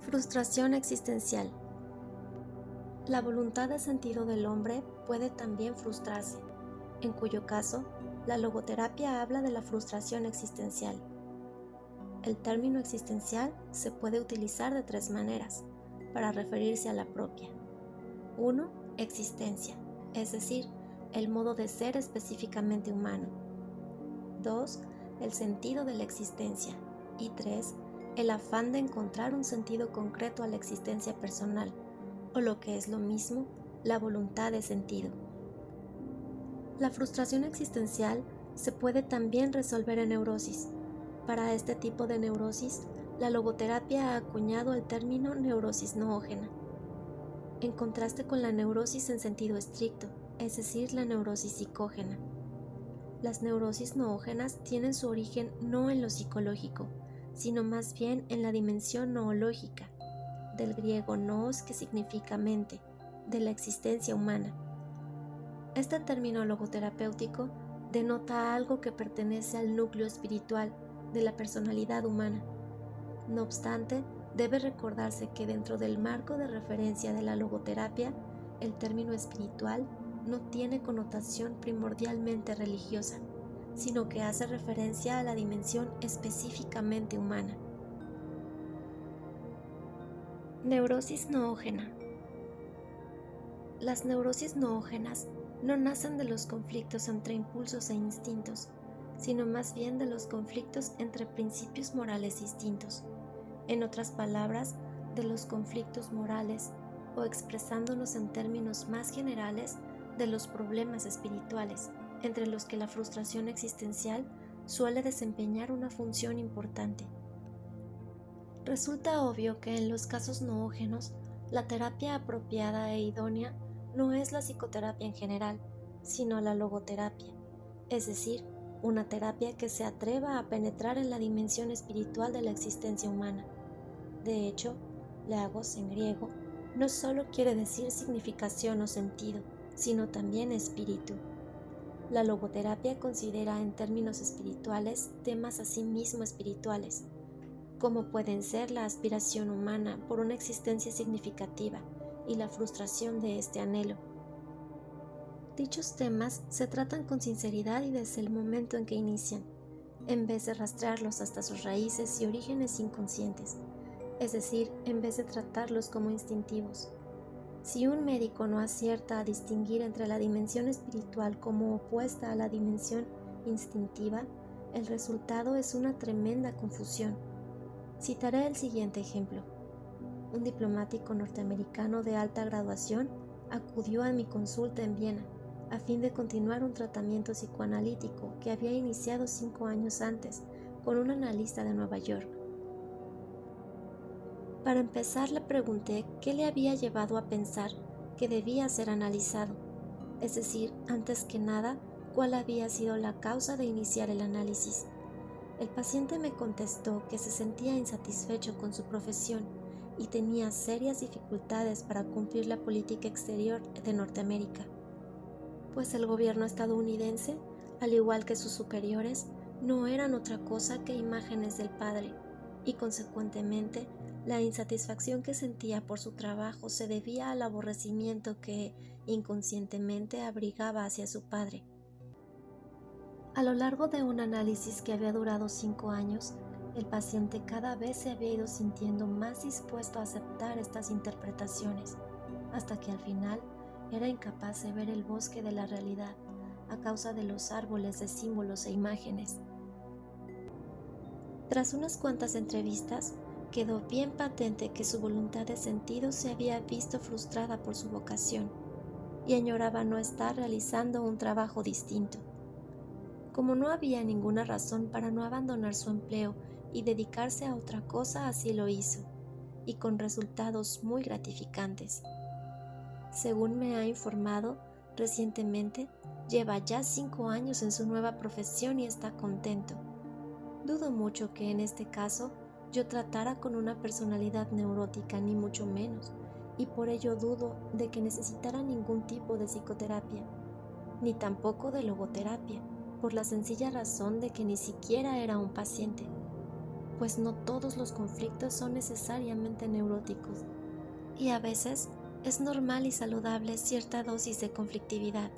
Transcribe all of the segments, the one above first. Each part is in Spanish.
Frustración existencial. La voluntad de sentido del hombre puede también frustrarse, en cuyo caso, la logoterapia habla de la frustración existencial. El término existencial se puede utilizar de tres maneras para referirse a la propia. 1. Existencia, es decir, el modo de ser específicamente humano. 2. El sentido de la existencia. Y 3. El afán de encontrar un sentido concreto a la existencia personal, o lo que es lo mismo, la voluntad de sentido. La frustración existencial se puede también resolver en neurosis. Para este tipo de neurosis, la logoterapia ha acuñado el término neurosis noógena, en contraste con la neurosis en sentido estricto, es decir, la neurosis psicógena. Las neurosis noógenas tienen su origen no en lo psicológico, sino más bien en la dimensión noológica, del griego noos, que significa mente, de la existencia humana. Este término logoterapéutico denota algo que pertenece al núcleo espiritual de la personalidad humana. No obstante, debe recordarse que dentro del marco de referencia de la logoterapia, el término espiritual no tiene connotación primordialmente religiosa, sino que hace referencia a la dimensión específicamente humana. Neurosis noógena. Las neurosis noógenas no nacen de los conflictos entre impulsos e instintos, sino más bien de los conflictos entre principios morales distintos. En otras palabras, de los conflictos morales, o expresándonos en términos más generales, de los problemas espirituales, entre los que la frustración existencial suele desempeñar una función importante. Resulta obvio que en los casos noógenos, la terapia apropiada e idónea no es la psicoterapia en general, sino la logoterapia, es decir, una terapia que se atreva a penetrar en la dimensión espiritual de la existencia humana. De hecho, logos en griego no solo quiere decir significación o sentido, sino también espíritu. La logoterapia considera en términos espirituales temas asimismo espirituales, como pueden ser la aspiración humana por una existencia significativa y la frustración de este anhelo. Dichos temas se tratan con sinceridad y desde el momento en que inician, en vez de rastrearlos hasta sus raíces y orígenes inconscientes, es decir, en vez de tratarlos como instintivos. Si un médico no acierta a distinguir entre la dimensión espiritual como opuesta a la dimensión instintiva, el resultado es una tremenda confusión. Citaré el siguiente ejemplo. Un diplomático norteamericano de alta graduación acudió a mi consulta en Viena a fin de continuar un tratamiento psicoanalítico que había iniciado 5 años antes con un analista de Nueva York. Para empezar, le pregunté qué le había llevado a pensar que debía ser analizado, es decir, antes que nada, cuál había sido la causa de iniciar el análisis. El paciente me contestó que se sentía insatisfecho con su profesión y tenía serias dificultades para cumplir la política exterior de Norteamérica, pues el gobierno estadounidense, al igual que sus superiores, no eran otra cosa que imágenes del padre, y consecuentemente la insatisfacción que sentía por su trabajo se debía al aborrecimiento que inconscientemente abrigaba hacia su padre. A lo largo de un análisis que había durado 5 años, el paciente cada vez se había ido sintiendo más dispuesto a aceptar estas interpretaciones, hasta que al final era incapaz de ver el bosque de la realidad a causa de los árboles de símbolos e imágenes. Tras unas cuantas entrevistas, quedó bien patente que su voluntad de sentido se había visto frustrada por su vocación y añoraba no estar realizando un trabajo distinto. Como no había ninguna razón para no abandonar su empleo y dedicarse a otra cosa, así lo hizo, y con resultados muy gratificantes. Según me ha informado, recientemente lleva ya 5 años en su nueva profesión y está contento. Dudo mucho que en este caso yo tratara con una personalidad neurótica, ni mucho menos, y por ello dudo de que necesitara ningún tipo de psicoterapia, ni tampoco de logoterapia, por la sencilla razón de que ni siquiera era un paciente. pues no todos los conflictos son necesariamente neuróticos, y a veces es normal y saludable cierta dosis de conflictividad.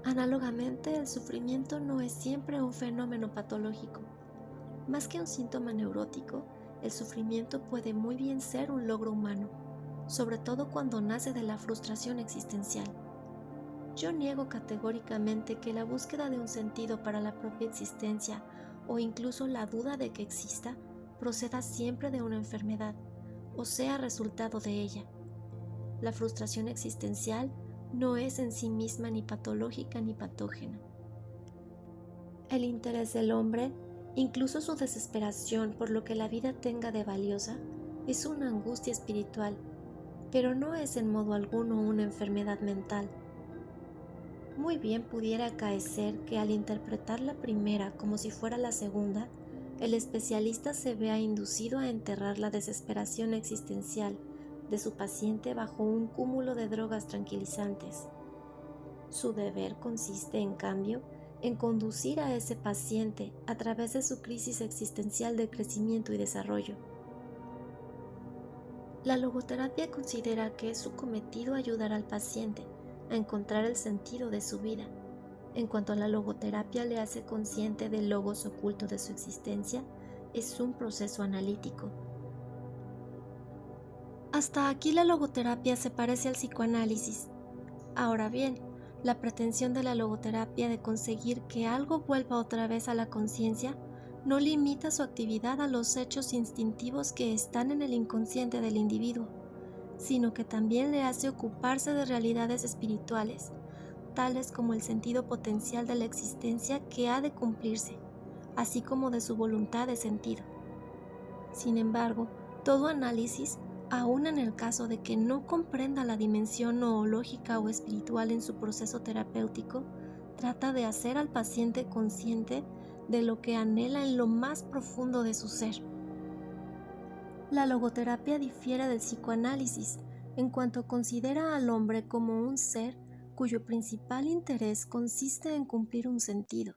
Análogamente, el sufrimiento no es siempre un fenómeno patológico. Más que un síntoma neurótico, el sufrimiento puede muy bien ser un logro humano, sobre todo cuando nace de la frustración existencial. Yo niego categóricamente que la búsqueda de un sentido para la propia existencia o incluso la duda de que exista proceda siempre de una enfermedad o sea resultado de ella. La frustración existencial no es en sí misma ni patológica ni patógena. El interés del hombre, incluso su desesperación por lo que la vida tenga de valiosa, es una angustia espiritual, pero no es en modo alguno una enfermedad mental. Muy bien pudiera acaecer que al interpretar la primera como si fuera la segunda, el especialista se vea inducido a enterrar la desesperación existencial de su paciente bajo un cúmulo de drogas tranquilizantes. Su deber consiste, en cambio, en conducir a ese paciente a través de su crisis existencial de crecimiento y desarrollo. La logoterapia considera que es su cometido ayudar al paciente a encontrar el sentido de su vida. En cuanto a la logoterapia le hace consciente del logos oculto de su existencia, es un proceso analítico. Hasta aquí la logoterapia se parece al psicoanálisis. Ahora bien, la pretensión de la logoterapia de conseguir que algo vuelva otra vez a la conciencia no limita su actividad a los hechos instintivos que están en el inconsciente del individuo, sino que también le hace ocuparse de realidades espirituales, tales como el sentido potencial de la existencia que ha de cumplirse, así como de su voluntad de sentido. Sin embargo, todo análisis, aun en el caso de que no comprenda la dimensión noológica o espiritual en su proceso terapéutico, trata de hacer al paciente consciente de lo que anhela en lo más profundo de su ser. La logoterapia difiere del psicoanálisis en cuanto considera al hombre como un ser cuyo principal interés consiste en cumplir un sentido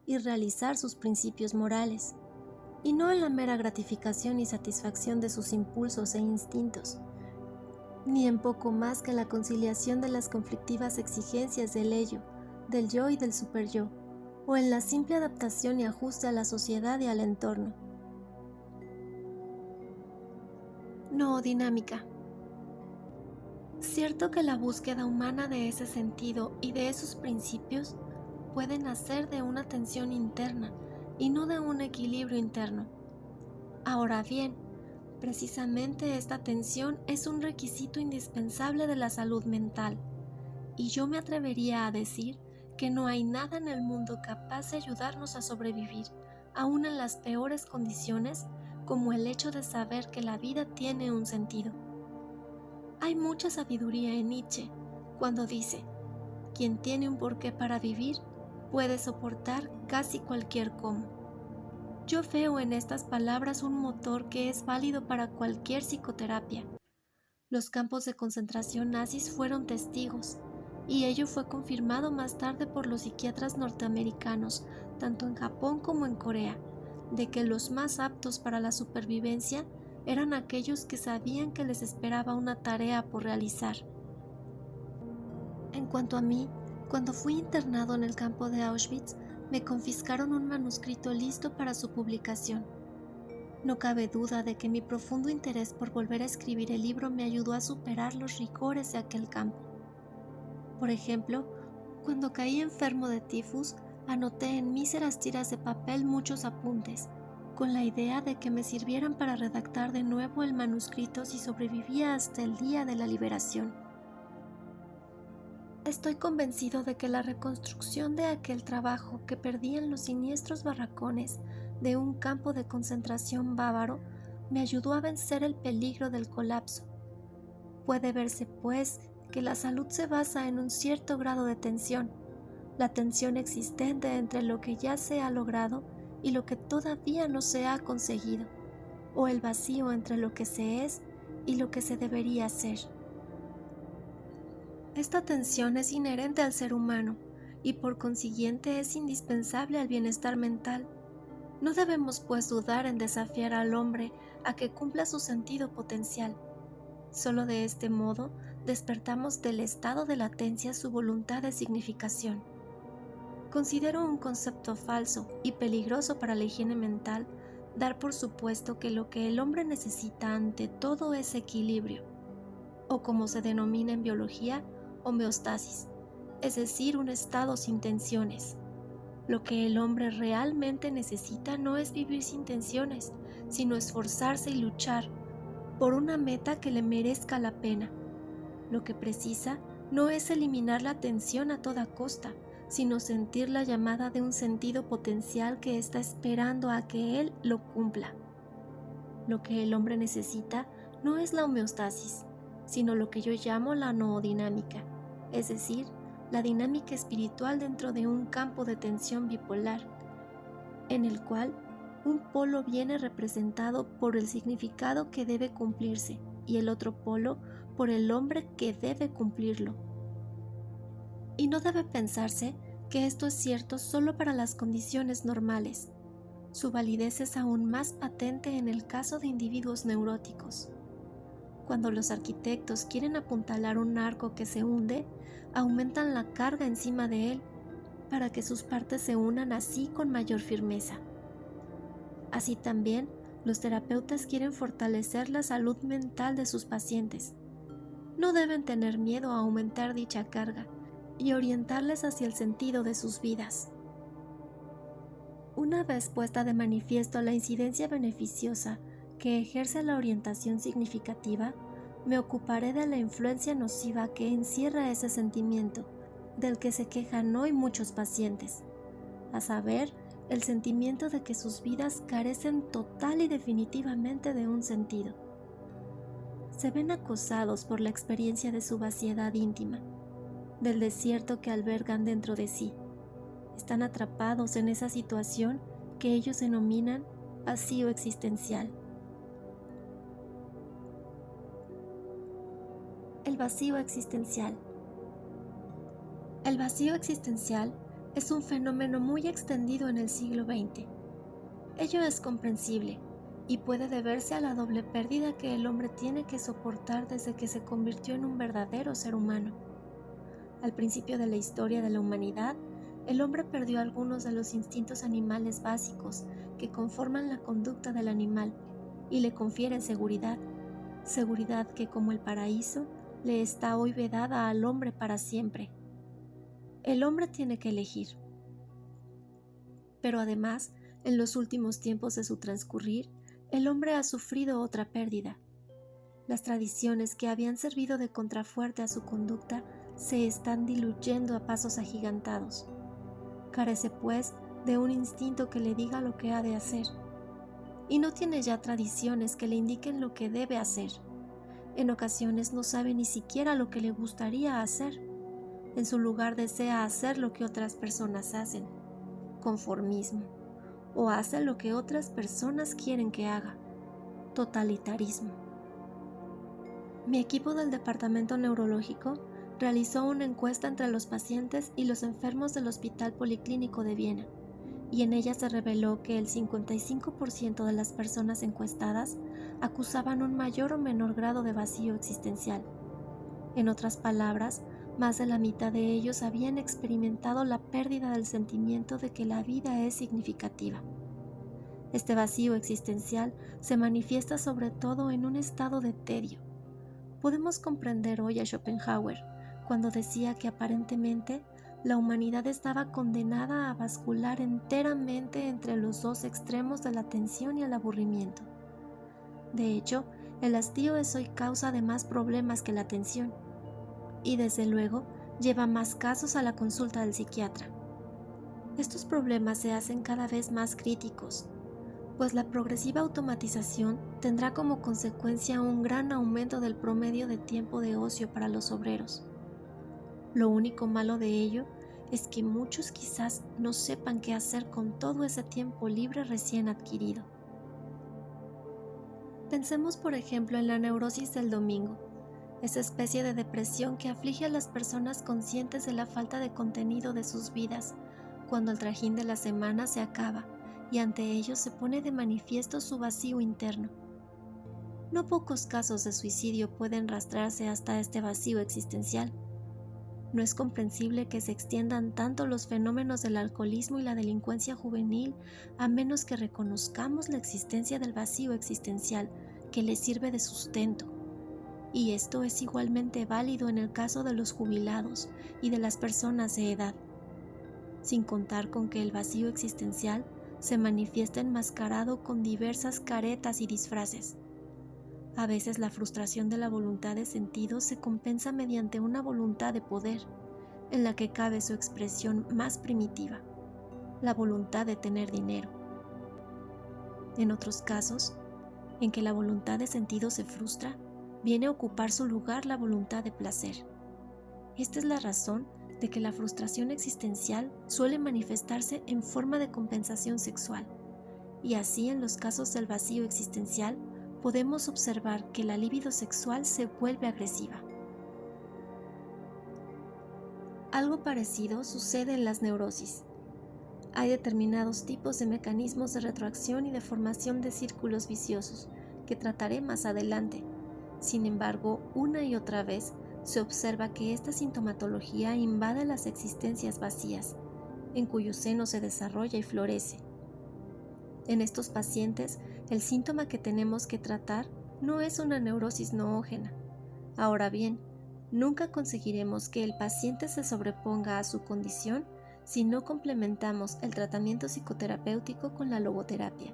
y realizar sus principios morales, y no en la mera gratificación y satisfacción de sus impulsos e instintos, ni en poco más que la conciliación de las conflictivas exigencias del ello, del yo y del superyo, o en la simple adaptación y ajuste a la sociedad y al entorno. Noodinámica. Cierto que la búsqueda humana de ese sentido y de esos principios puede nacer de una tensión interna y no de un equilibrio interno. Ahora bien, precisamente esta tensión es un requisito indispensable de la salud mental, y yo me atrevería a decir que no hay nada en el mundo capaz de ayudarnos a sobrevivir, aun en las peores condiciones, como el hecho de saber que la vida tiene un sentido. Hay mucha sabiduría en Nietzsche cuando dice: quien tiene un porqué para vivir puede soportar casi cualquier cómo. Yo veo en estas palabras un motor que es válido para cualquier psicoterapia. Los campos de concentración nazis fueron testigos, y ello fue confirmado más tarde por los psiquiatras norteamericanos, tanto en Japón como en Corea, de que los más aptos para la supervivencia eran aquellos que sabían que les esperaba una tarea por realizar. En cuanto a mí, cuando fui internado en el campo de Auschwitz, me confiscaron un manuscrito listo para su publicación. No cabe duda de que mi profundo interés por volver a escribir el libro me ayudó a superar los rigores de aquel campo. Por ejemplo, cuando caí enfermo de tifus, anoté en míseras tiras de papel muchos apuntes, con la idea de que me sirvieran para redactar de nuevo el manuscrito si sobrevivía hasta el día de la liberación. Estoy convencido de que la reconstrucción de aquel trabajo que perdí en los siniestros barracones de un campo de concentración bávaro me ayudó a vencer el peligro del colapso. Puede verse, pues, que la salud se basa en un cierto grado de tensión, la tensión existente entre lo que ya se ha logrado y lo que todavía no se ha conseguido, o el vacío entre lo que se es y lo que se debería ser. Esta tensión es inherente al ser humano y por consiguiente es indispensable al bienestar mental. No debemos pues dudar en desafiar al hombre a que cumpla su sentido potencial. Solo de este modo despertamos del estado de latencia su voluntad de significación. Considero un concepto falso y peligroso para la higiene mental dar por supuesto que lo que el hombre necesita ante todo es equilibrio, o como se denomina en biología, homeostasis, es decir, un estado sin tensiones. Lo que el hombre realmente necesita no es vivir sin tensiones, sino esforzarse y luchar por una meta que le merezca la pena. Lo que precisa no es eliminar la tensión a toda costa, sino sentir la llamada de un sentido potencial que está esperando a que él lo cumpla. Lo que el hombre necesita no es la homeostasis, sino lo que yo llamo la noodinámica, es decir, la dinámica espiritual dentro de un campo de tensión bipolar, en el cual un polo viene representado por el significado que debe cumplirse y el otro polo por el hombre que debe cumplirlo. Y no debe pensarse que esto es cierto solo para las condiciones normales. Su validez es aún más patente en el caso de individuos neuróticos. Cuando los arquitectos quieren apuntalar un arco que se hunde, aumentan la carga encima de él para que sus partes se unan así con mayor firmeza. Así también, los terapeutas quieren fortalecer la salud mental de sus pacientes. No deben tener miedo a aumentar dicha carga y orientarles hacia el sentido de sus vidas. Una vez puesta de manifiesto la incidencia beneficiosa que ejerce la orientación significativa, me ocuparé de la influencia nociva que encierra ese sentimiento, del que se quejan hoy muchos pacientes, a saber, el sentimiento de que sus vidas carecen total y definitivamente de un sentido. Se ven acosados por la experiencia de su vaciedad íntima, del desierto que albergan dentro de sí. Están atrapados en esa situación que ellos denominan vacío existencial. El vacío existencial. El vacío existencial es un fenómeno muy extendido en el siglo XX. Ello es comprensible y puede deberse a la doble pérdida que el hombre tiene que soportar desde que se convirtió en un verdadero ser humano. Al principio de la historia de la humanidad, el hombre perdió algunos de los instintos animales básicos que conforman la conducta del animal y le confieren seguridad que como el paraíso le está hoy vedada al hombre para siempre. El hombre tiene que elegir. Pero además, en los últimos tiempos de su transcurrir, el hombre ha sufrido otra pérdida. Las tradiciones que habían servido de contrafuerte a su conducta se están diluyendo a pasos agigantados. Carece, pues, de un instinto que le diga lo que ha de hacer. Y no tiene ya tradiciones que le indiquen lo que debe hacer. En ocasiones no sabe ni siquiera lo que le gustaría hacer. En su lugar desea hacer lo que otras personas hacen, conformismo, o hace lo que otras personas quieren que haga, totalitarismo. Mi equipo del departamento neurológico realizó una encuesta entre los pacientes y los enfermos del Hospital Policlínico de Viena, y en ella se reveló que el 55% de las personas encuestadas acusaban un mayor o menor grado de vacío existencial. En otras palabras, más de la mitad de ellos habían experimentado la pérdida del sentimiento de que la vida es significativa. Este vacío existencial se manifiesta sobre todo en un estado de tedio. Podemos comprender hoy a Schopenhauer cuando decía que aparentemente la humanidad estaba condenada a bascular enteramente entre los dos extremos de la tensión y el aburrimiento. De hecho, el hastío es hoy causa de más problemas que la tensión, y desde luego lleva más casos a la consulta del psiquiatra. Estos problemas se hacen cada vez más críticos, pues la progresiva automatización tendrá como consecuencia un gran aumento del promedio de tiempo de ocio para los obreros. Lo único malo de ello es que muchos quizás no sepan qué hacer con todo ese tiempo libre recién adquirido. Pensemos por ejemplo en la neurosis del domingo, esa especie de depresión que aflige a las personas conscientes de la falta de contenido de sus vidas cuando el trajín de la semana se acaba y ante ello se pone de manifiesto su vacío interno. No pocos casos de suicidio pueden rastrearse hasta este vacío existencial. No es comprensible que se extiendan tanto los fenómenos del alcoholismo y la delincuencia juvenil a menos que reconozcamos la existencia del vacío existencial que les sirve de sustento. Y esto es igualmente válido en el caso de los jubilados y de las personas de edad, sin contar con que el vacío existencial se manifiesta enmascarado con diversas caretas y disfraces. A veces la frustración de la voluntad de sentido se compensa mediante una voluntad de poder, en la que cabe su expresión más primitiva, la voluntad de tener dinero. En otros casos, en que la voluntad de sentido se frustra, viene a ocupar su lugar la voluntad de placer. Esta es la razón de que la frustración existencial suele manifestarse en forma de compensación sexual, y así en los casos del vacío existencial podemos observar que la libido sexual se vuelve agresiva. Algo parecido sucede en las neurosis. Hay determinados tipos de mecanismos de retroacción y de formación de círculos viciosos que trataré más adelante. Sin embargo, una y otra vez se observa que esta sintomatología invade las existencias vacías, en cuyo seno se desarrolla y florece. En estos pacientes, el síntoma que tenemos que tratar no es una neurosis noógena. Ahora bien, nunca conseguiremos que el paciente se sobreponga a su condición si no complementamos el tratamiento psicoterapéutico con la logoterapia,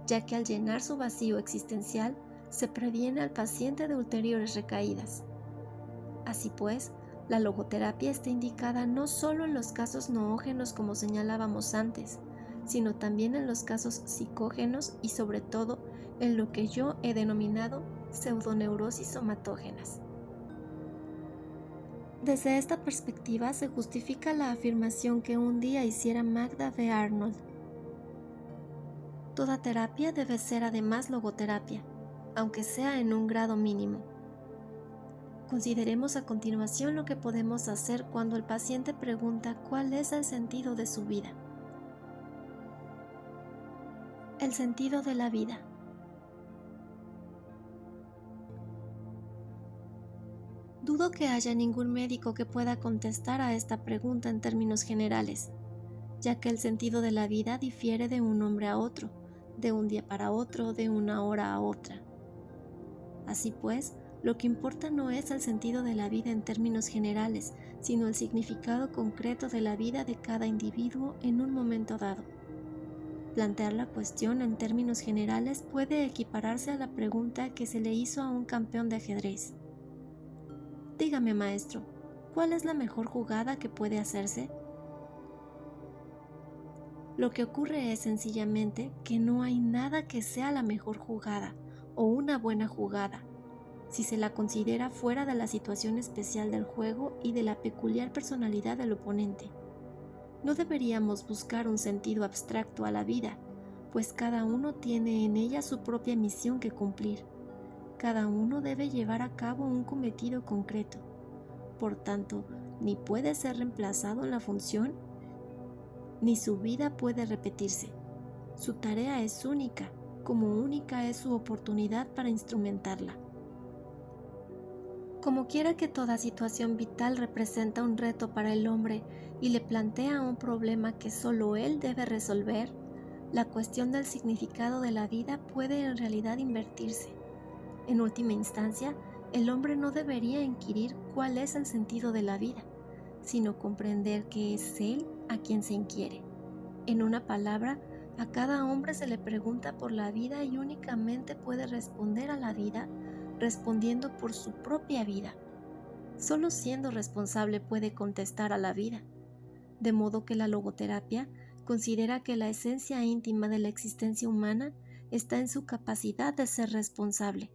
ya que al llenar su vacío existencial se previene al paciente de ulteriores recaídas. Así pues, la logoterapia está indicada no solo en los casos noógenos como señalábamos antes, sino también en los casos psicógenos y sobre todo en lo que yo he denominado pseudoneurosis somatógenas. Desde esta perspectiva se justifica la afirmación que un día hiciera Magda B. Arnold. Toda terapia debe ser además logoterapia, aunque sea en un grado mínimo. Consideremos a continuación lo que podemos hacer cuando el paciente pregunta cuál es el sentido de su vida. El sentido de la vida. Dudo que haya ningún médico que pueda contestar a esta pregunta en términos generales, ya que el sentido de la vida difiere de un hombre a otro, de un día para otro, de una hora a otra. Así pues, lo que importa no es el sentido de la vida en términos generales, sino el significado concreto de la vida de cada individuo en un momento dado. Plantear la cuestión en términos generales puede equipararse a la pregunta que se le hizo a un campeón de ajedrez. Dígame, maestro, ¿cuál es la mejor jugada que puede hacerse? Lo que ocurre es sencillamente que no hay nada que sea la mejor jugada o una buena jugada, si se la considera fuera de la situación especial del juego y de la peculiar personalidad del oponente. No deberíamos buscar un sentido abstracto a la vida, pues cada uno tiene en ella su propia misión que cumplir. Cada uno debe llevar a cabo un cometido concreto. Por tanto, ni puede ser reemplazado en la función, ni su vida puede repetirse. Su tarea es única, como única es su oportunidad para instrumentarla. Como quiera que toda situación vital representa un reto para el hombre y le plantea un problema que solo él debe resolver, la cuestión del significado de la vida puede en realidad invertirse. En última instancia, el hombre no debería inquirir cuál es el sentido de la vida, sino comprender que es él a quien se inquiere. En una palabra, a cada hombre se le pregunta por la vida y únicamente puede responder a la vida respondiendo por su propia vida. Solo siendo responsable puede contestar a la vida. De modo que la logoterapia considera que la esencia íntima de la existencia humana está en su capacidad de ser responsable.